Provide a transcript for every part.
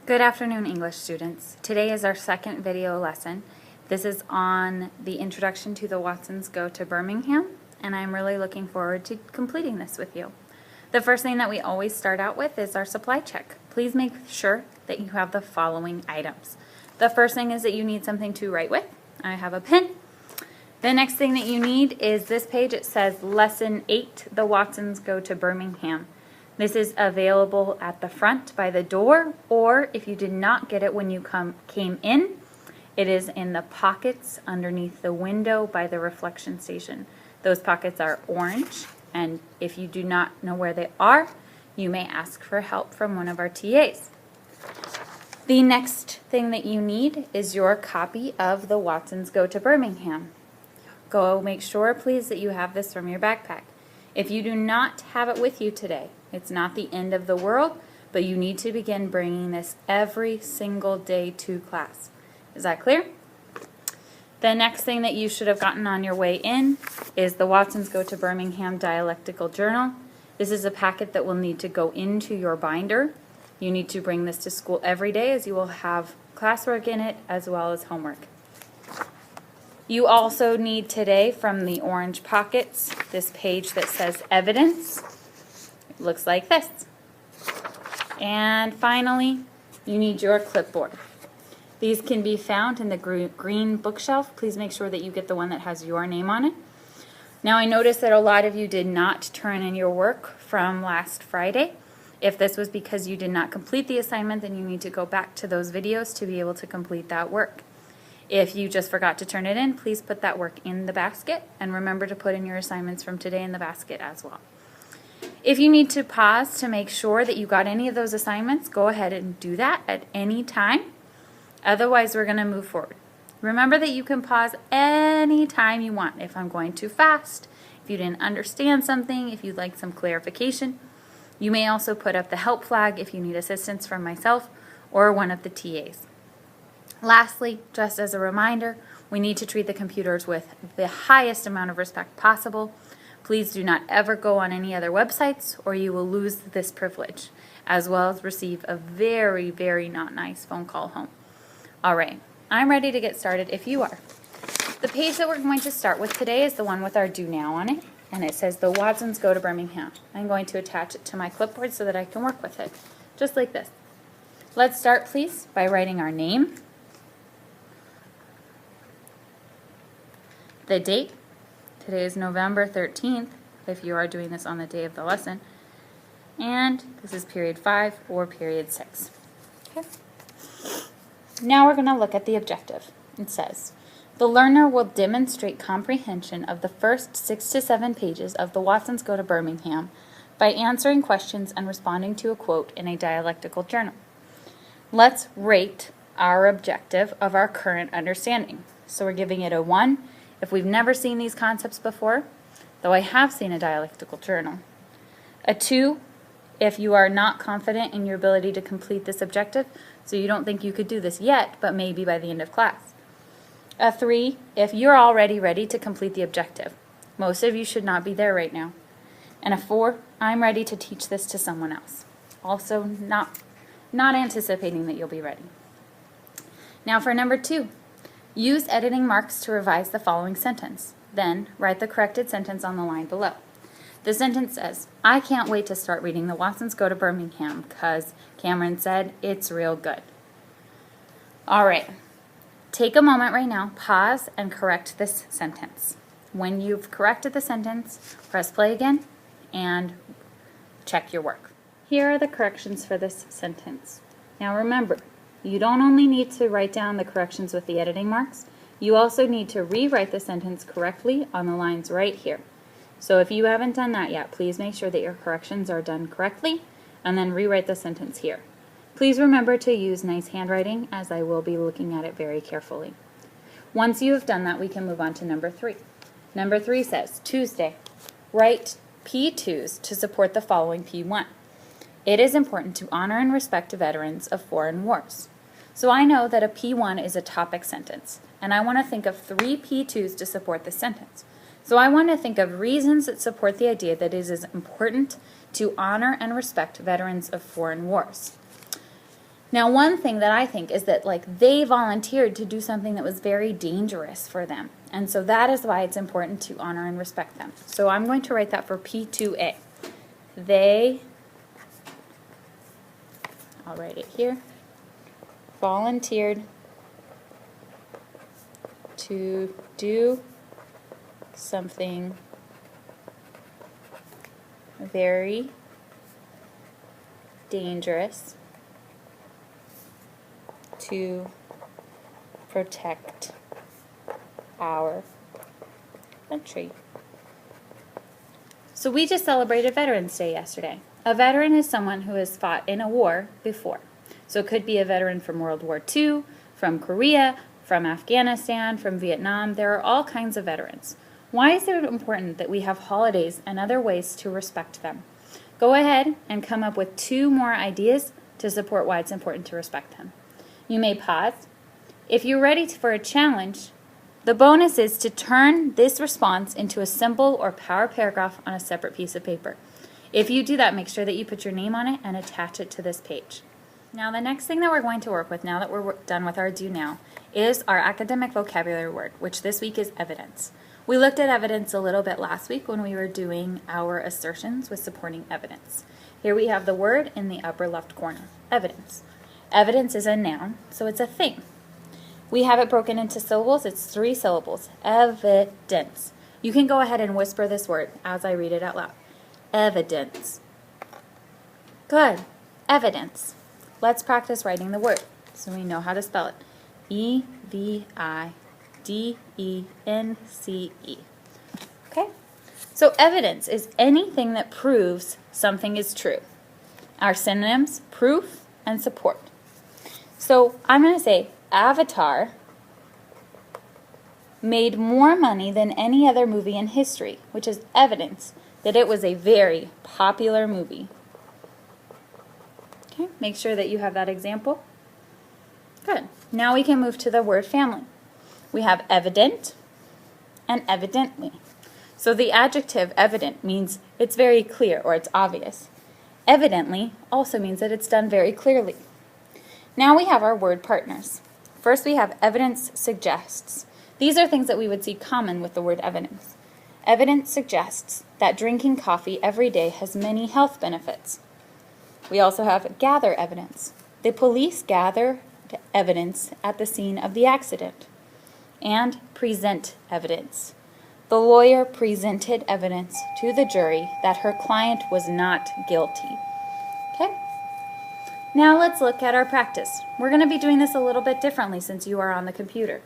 Good afternoon, English students. Today is our second video lesson. This is on the introduction to the Watsons Go to Birmingham, and I'm really looking forward to completing this with you. The first thing that we always start out with is our supply check. Please make sure that you have the following items. The first thing is that you need something to write with. I have a pen. The next thing that you need is this page. It says Lesson 8, The Watsons Go to Birmingham. This is available at the front by the door, or if you did not get it when you came in, it is in the pockets underneath the window by the reflection station. Those pockets are orange, and if you do not know where they are, you may ask for help from one of our TAs. The next thing that you need is your copy of the Watsons Go to Birmingham. Go make sure, please, that you have this from your backpack. If you do not have it with you today, it's not the end of the world, but you need to begin bringing this every single day to class. Is that clear? The next thing that you should have gotten on your way in is the Watsons Go to Birmingham Dialectical Journal. This is a packet that will need to go into your binder. You need to bring this to school every day, as you will have classwork in it as well as homework. You also need today, from the orange pockets, this page that says evidence. It looks like this. And finally, you need your clipboard. These can be found in the green bookshelf. Please make sure that you get the one that has your name on it. Now, I noticed that a lot of you did not turn in your work from last Friday. If this was because you did not complete the assignment, then you need to go back to those videos to be able to complete that work. If you just forgot to turn it in, please put that work in the basket, and remember to put in your assignments from today in the basket as well. If you need to pause to make sure that you got any of those assignments, go ahead and do that at any time. Otherwise, we're going to move forward. Remember that you can pause any time you want. If I'm going too fast, if you didn't understand something, if you'd like some clarification. You may also put up the help flag if you need assistance from myself or one of the TAs. Lastly, just as a reminder, we need to treat the computers with the highest amount of respect possible. Please do not ever go on any other websites, or you will lose this privilege, as well as receive a very, very not nice phone call home. All right, I'm ready to get started if you are. The page that we're going to start with today is the one with our Do Now on it, and it says The Watsons Go to Birmingham. I'm going to attach it to my clipboard so that I can work with it, just like this. Let's start, please, by writing our name, the date. Today is November 13th, if you are doing this on the day of the lesson. And this is period 5 or period 6. Okay. Now we're going to look at the objective. It says, the learner will demonstrate comprehension of the first 6 to 7 pages of the Watsons Go to Birmingham by answering questions and responding to a quote in a dialectical journal. Let's rate our objective of our current understanding. So we're giving it a 1 if we've never seen these concepts before, though I have seen a dialectical journal. A 2 if you are not confident in your ability to complete this objective, so you don't think you could do this yet, but maybe by the end of class. A 3 if you're already ready to complete the objective. Most of you should not be there right now. And a 4, I'm ready to teach this to someone else. Also not anticipating that you'll be ready. Now for number 2. Use editing marks to revise the following sentence. Then, write the corrected sentence on the line below. The sentence says, I can't wait to start reading The Watsons Go to Birmingham because Cameron said it's real good. All right. Take a moment right now, pause, and correct this sentence. When you've corrected the sentence, press play again and check your work. Here are the corrections for this sentence. Now remember, you don't only need to write down the corrections with the editing marks, you also need to rewrite the sentence correctly on the lines right here. So if you haven't done that yet, please make sure that your corrections are done correctly and then rewrite the sentence here. Please remember to use nice handwriting, as I will be looking at it very carefully. Once you have done that, we can move on to number 3. Number 3 says, Tuesday, write P2s to support the following P1. It is important to honor and respect veterans of foreign wars. So I know that a P1 is a topic sentence, and I want to think of 3 P2s to support this sentence. So I want to think of reasons that support the idea that it is important to honor and respect veterans of foreign wars. Now, one thing that I think is that like they volunteered to do something that was very dangerous for them. And so that is why it's important to honor and respect them. So I'm going to write that for P2A. They, I'll write it here, volunteered to do something very dangerous to protect our country. So we just celebrated Veterans Day yesterday. A veteran is someone who has fought in a war before. So it could be a veteran from World War II, from Korea, from Afghanistan, from Vietnam. There are all kinds of veterans. Why is it important that we have holidays and other ways to respect them? Go ahead and come up with 2 more ideas to support why it's important to respect them. You may pause. If you're ready for a challenge, the bonus is to turn this response into a simple or power paragraph on a separate piece of paper. If you do that, make sure that you put your name on it and attach it to this page. Now, the next thing that we're going to work with, now that we're done with our do now, is our academic vocabulary word, which this week is evidence. We looked at evidence a little bit last week when we were doing our assertions with supporting evidence. Here we have the word in the upper left corner, evidence. Evidence is a noun, so it's a thing. We have it broken into syllables. It's 3 syllables. Evidence. You can go ahead and whisper this word as I read it out loud. Evidence. Good. Evidence. Let's practice writing the word so we know how to spell it. E-V-I-D-E-N-C-E. Okay? So evidence is anything that proves something is true. Our synonyms, proof and support. So I'm going to say Avatar made more money than any other movie in history, which is evidence that it was a very popular movie. Okay, make sure that you have that example. Good. Now we can move to the word family. We have evident and evidently. So the adjective evident means it's very clear or it's obvious. Evidently also means that it's done very clearly. Now we have our word partners. First we have evidence suggests. These are things that we would see common with the word evidence. Evidence suggests that drinking coffee every day has many health benefits. We also have gather evidence. The police gathered evidence at the scene of the accident. And present evidence. The lawyer presented evidence to the jury that her client was not guilty. Okay? Now let's look at our practice. We're going to be doing this a little bit differently since you are on the computer.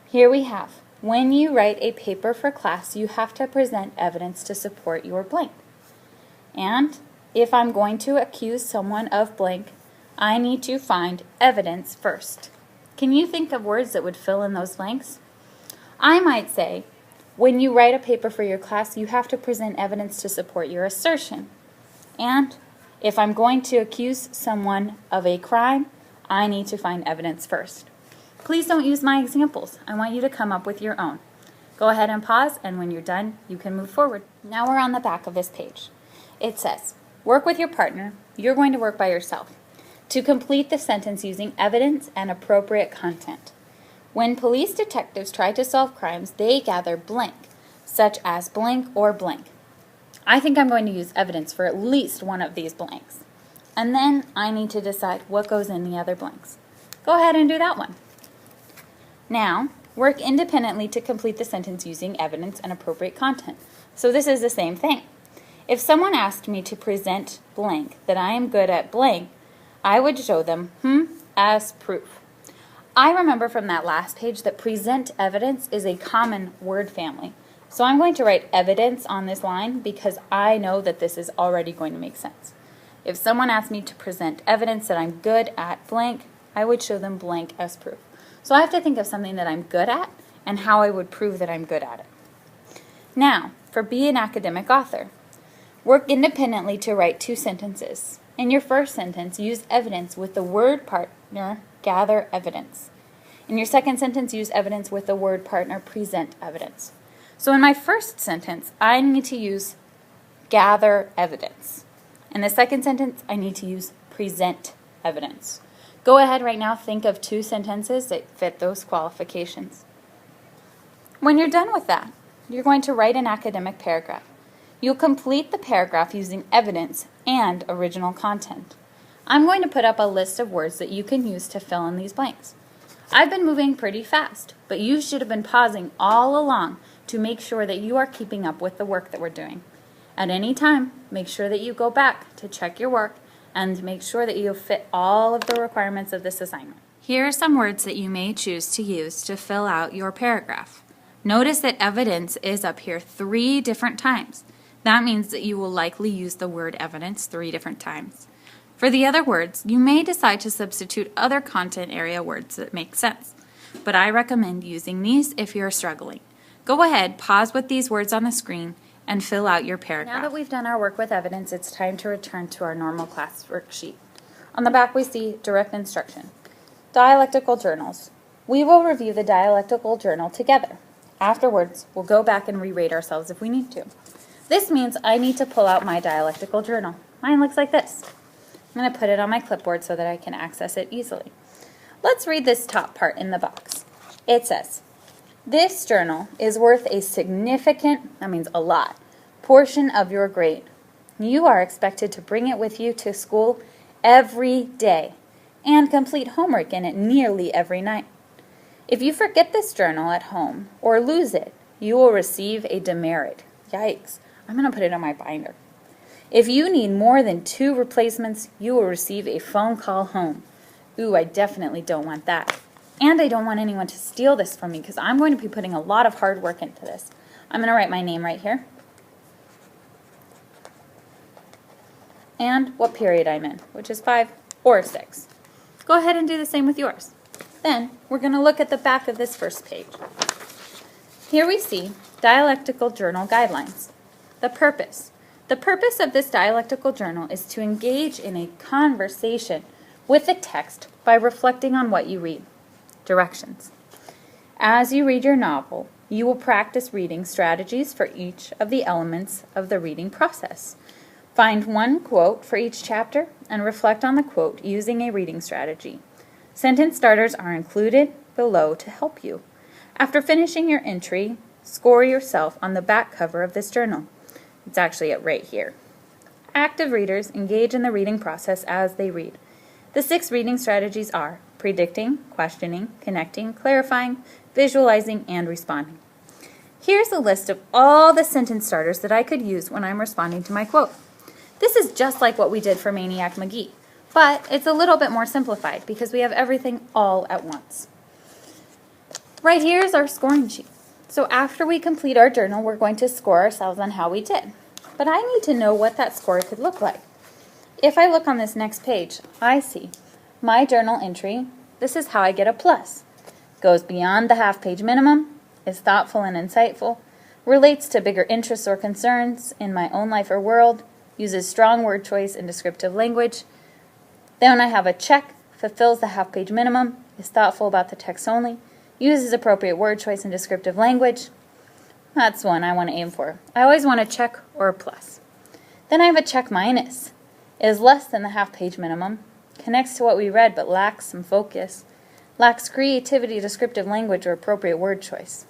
Here we have, when you write a paper for class, you have to present evidence to support your blank. And if I'm going to accuse someone of blank, I need to find evidence first. Can you think of words that would fill in those blanks? I might say, when you write a paper for your class, you have to present evidence to support your assertion. And if I'm going to accuse someone of a crime, I need to find evidence first. Please don't use my examples. I want you to come up with your own. Go ahead and pause, and when you're done, you can move forward. Now we're on the back of this page. It says, work with your partner. You're going to work by yourself to complete the sentence using evidence and appropriate content. When police detectives try to solve crimes, they gather blank, such as blank or blank. I think I'm going to use evidence for at least one of these blanks. And then I need to decide what goes in the other blanks. Go ahead and do that one. Now, work independently to complete the sentence using evidence and appropriate content. So this is the same thing. If someone asked me to present blank that I am good at blank, I would show them as proof. I remember from that last page that present evidence is a common word family. So I'm going to write evidence on this line because I know that this is already going to make sense. If someone asked me to present evidence that I'm good at blank, I would show them blank as proof. So I have to think of something that I'm good at and how I would prove that I'm good at it. Now, for be an academic author. Work independently to write 2 sentences. In your first sentence, use evidence with the word partner, gather evidence. In your second sentence, use evidence with the word partner, present evidence. So in my first sentence, I need to use gather evidence. In the second sentence, I need to use present evidence. Go ahead right now, think of 2 sentences that fit those qualifications. When you're done with that, you're going to write an academic paragraph. You'll complete the paragraph using evidence and original content. I'm going to put up a list of words that you can use to fill in these blanks. I've been moving pretty fast, but you should have been pausing all along to make sure that you are keeping up with the work that we're doing. At any time, make sure that you go back to check your work and make sure that you fit all of the requirements of this assignment. Here are some words that you may choose to use to fill out your paragraph. Notice that evidence is up here 3 different times. That means that you will likely use the word evidence 3 different times. For the other words, you may decide to substitute other content area words that make sense, but I recommend using these if you're struggling. Go ahead, pause with these words on the screen, and fill out your paragraph. Now that we've done our work with evidence, it's time to return to our normal class worksheet. On the back we see direct instruction. Dialectical journals. We will review the dialectical journal together. Afterwards, we'll go back and re-rate ourselves if we need to. This means I need to pull out my dialectical journal. Mine looks like this. I'm going to put it on my clipboard so that I can access it easily. Let's read this top part in the box. It says, this journal is worth a significant, that means a lot, portion of your grade. You are expected to bring it with you to school every day and complete homework in it nearly every night. If you forget this journal at home or lose it, you will receive a demerit. Yikes, I'm going to put it on my binder. If you need more than 2 replacements, you will receive a phone call home. Ooh, I definitely don't want that. And I don't want anyone to steal this from me because I'm going to be putting a lot of hard work into this. I'm going to write my name right here. And what period I'm in, which is 5 or 6. Go ahead and do the same with yours. Then we're going to look at the back of this first page. Here we see dialectical journal guidelines. The purpose. The purpose of this dialectical journal is to engage in a conversation with the text by reflecting on what you read. Directions. As you read your novel, you will practice reading strategies for each of the elements of the reading process. Find one quote for each chapter and reflect on the quote using a reading strategy. Sentence starters are included below to help you. After finishing your entry, score yourself on the back cover of this journal. It's actually right here. Active readers engage in the reading process as they read. The 6 reading strategies are predicting, questioning, connecting, clarifying, visualizing, and responding. Here's a list of all the sentence starters that I could use when I'm responding to my quote. This is just like what we did for Maniac McGee, but it's a little bit more simplified because we have everything all at once. Right here is our scoring sheet. So after we complete our journal, we're going to score ourselves on how we did. But I need to know what that score could look like. If I look on this next page, I see my journal entry. This is how I get a plus. Goes beyond the half-page minimum, is thoughtful and insightful, relates to bigger interests or concerns in my own life or world, uses strong word choice and descriptive language. Then I have a check, fulfills the half-page minimum, is thoughtful about the text only, uses appropriate word choice and descriptive language. That's one I want to aim for. I always want a check or a plus. Then I have a check minus. Is less than the half-page minimum, connects to what we read but lacks some focus, lacks creativity, descriptive language, or appropriate word choice.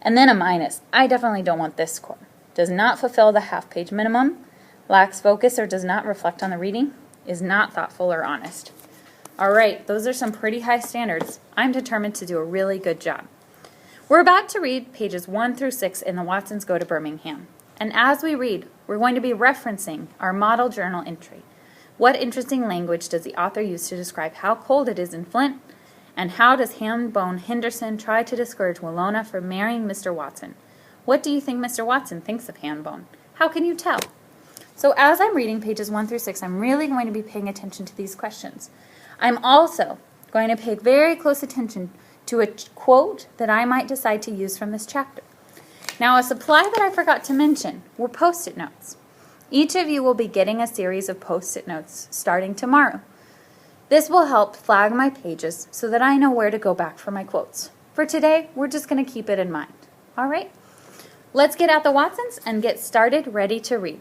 And then a minus. I definitely don't want this score. Does not fulfill the half-page minimum, lacks focus or does not reflect on the reading, is not thoughtful or honest. All right, those are some pretty high standards. I'm determined to do a really good job. We're about to read pages 1 through 6 in the Watsons Go to Birmingham. And as we read, we're going to be referencing our model journal entry. What interesting language does the author use to describe how cold it is in Flint? And how does Hambone Henderson try to discourage Willona from marrying Mr. Watson? What do you think Mr. Watson thinks of Hambone? How can you tell? So as I'm reading pages 1 through 6, I'm really going to be paying attention to these questions. I'm also going to pay very close attention to a quote that I might decide to use from this chapter. Now, a supply that I forgot to mention were Post-it notes. Each of you will be getting a series of Post-it notes starting tomorrow. This will help flag my pages so that I know where to go back for my quotes. For today, we're just going to keep it in mind. All right? Let's get out the Watsons and get started ready to read.